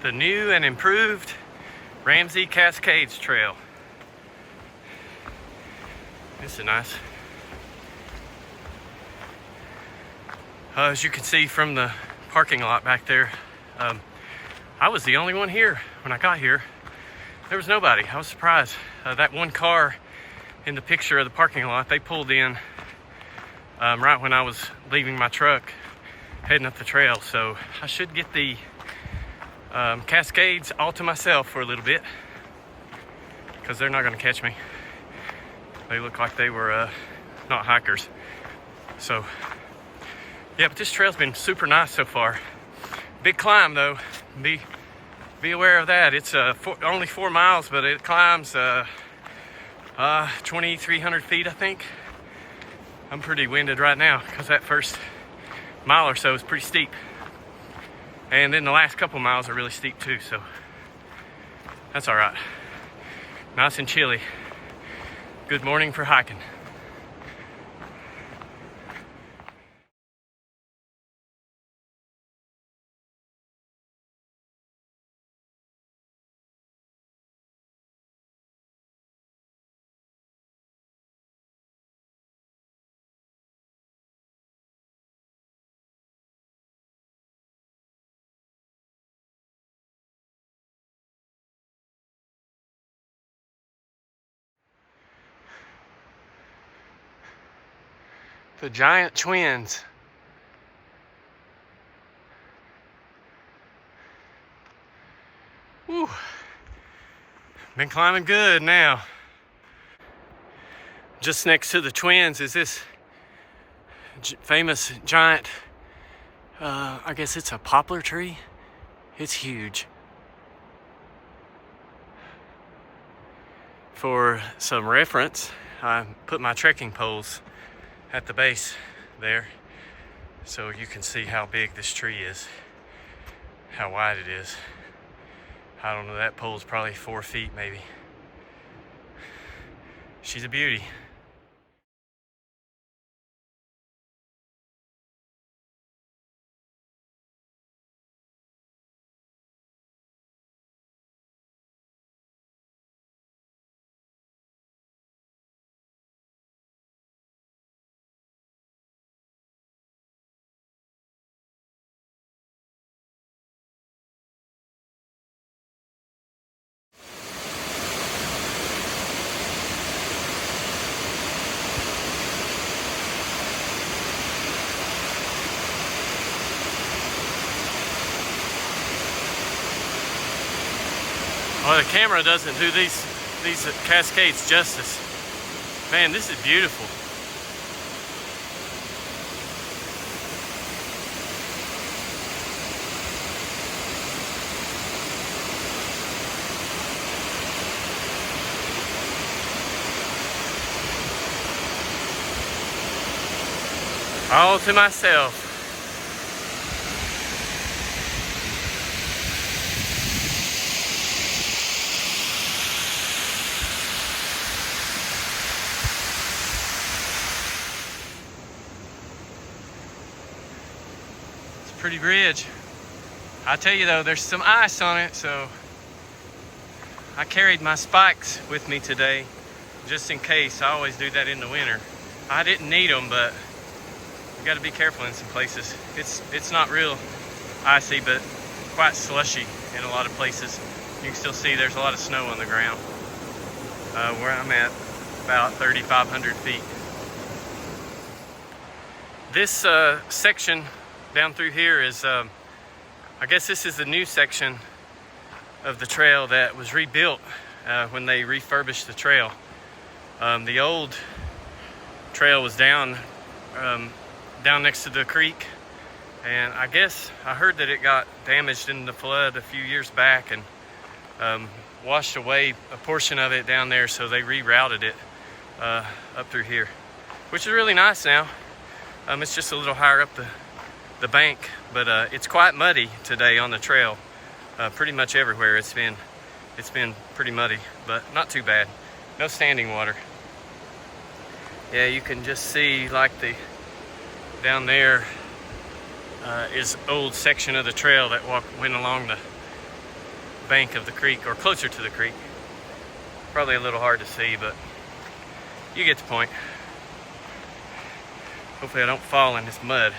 the new and improved Ramsey Cascades trail. This is nice. As you can see from the parking lot back there, I was the only one here when I got here. There was nobody. I was surprised. That one car in the picture of the parking lot, they pulled in right when I was leaving my truck heading up the trail. So I should get the Cascades all to myself for a little bit because they're not going to catch me. They look like they were not hikers. So yeah, but this trail's been super nice so far. Big climb though. Be aware of that. It's only 4 miles, but it climbs 2,300 feet, I think. I'm pretty winded right now because that first mile or so is pretty steep. And then the last couple miles are really steep too, so that's all right. Nice and chilly. Good morning for hiking. The giant twins. Woo. Been climbing good now. Just next to the twins is this famous giant, I guess it's a poplar tree. It's huge. For some reference, I put my trekking poles at the base there so you can see how big this tree is, how wide it is. I don't know, that pole's probably 4 feet maybe. She's a beauty. Well, the camera doesn't do these Cascades justice. Man, this is beautiful. All to myself. Pretty bridge. I tell you though, there's some ice on it, so I carried my spikes with me today just in case. I always do that in the winter. I didn't need them, but you got to be careful in some places. It's not real icy, but quite slushy in a lot of places. You can still see there's a lot of snow on the ground where I'm at, about 3,500 feet. This section down through here is, I guess this is the new section of the trail that was rebuilt when they refurbished the trail. The old trail was down next to the creek, and I guess I heard that it got damaged in the flood a few years back and washed away a portion of it down there, so they rerouted it up through here, which is really nice now. It's just a little higher up the bank, but it's quite muddy today on the trail. Pretty much everywhere it's been pretty muddy, but not too bad. No standing water. Yeah, you can just see like down there is old section of the trail that went along bank of the creek, or closer to the creek. Probably a little hard to see, but you get the point. Hopefully I don't fall in this mud.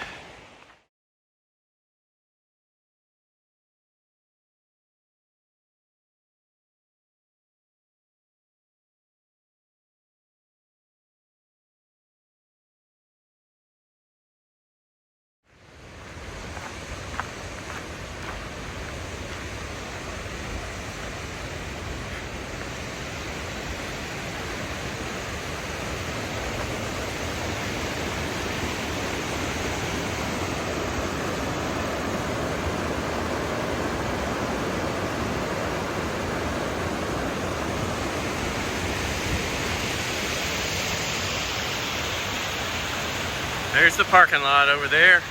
There's the parking lot over there.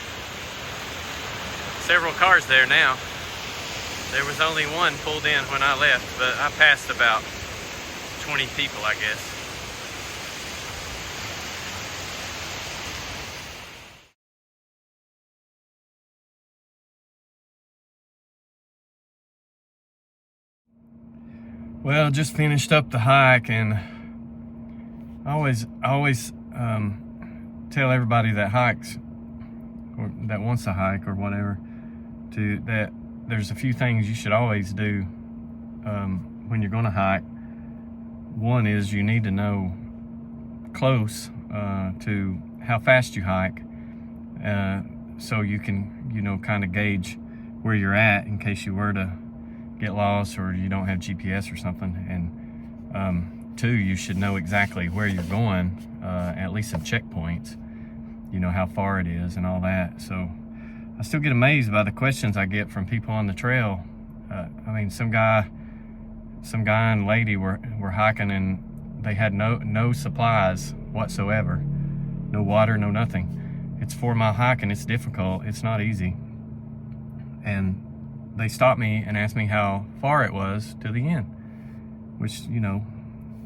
Several cars there now. There was only one pulled in when I left, but I passed about 20 people, I guess. Well, just finished up the hike, and I always tell everybody that hikes, or that wants to hike or whatever, that there's a few things you should always do when you're going to hike. One is you need to know close to how fast you hike, so you can kind of gauge where you're at in case you were to get lost or you don't have GPS or something. And two, you should know exactly where you're going, at least at checkpoints. You know how far it is and all that. So I still get amazed by the questions I get from people on the trail. I mean, some guy and lady were hiking, and they had no supplies whatsoever, no water, no nothing. It's 4-mile hike, and it's difficult. It's not easy. And they stopped me and asked me how far it was to the end, which,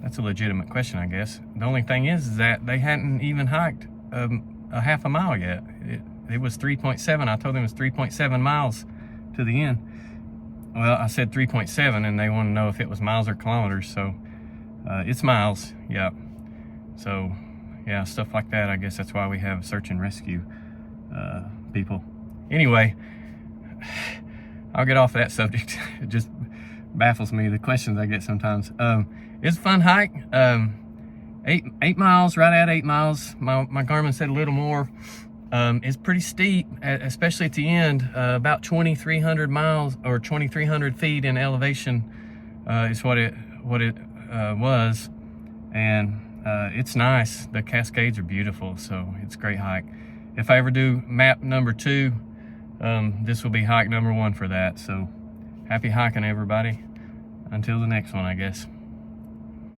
that's a legitimate question, I guess. The only thing is that they hadn't even hiked a half a mile yet. It was 3.7. I told them it was 3.7 miles to the end. Well, I said 3.7, and they want to know if it was miles or kilometers. So it's miles, yeah. So yeah, stuff like that. I guess that's why we have search and rescue people. Anyway, I'll get off that subject. It just baffles me, the questions I get sometimes. It's a fun hike. 8 miles, right at 8 miles. My Garmin said a little more. It's pretty steep, especially at the end. About 2,300 miles or 2,300 feet in elevation is what it was, and it's nice. The Cascades are beautiful, so it's a great hike. If I ever do map number 2, this will be hike number 1 for that. So happy hiking, everybody. Until the next one, I guess.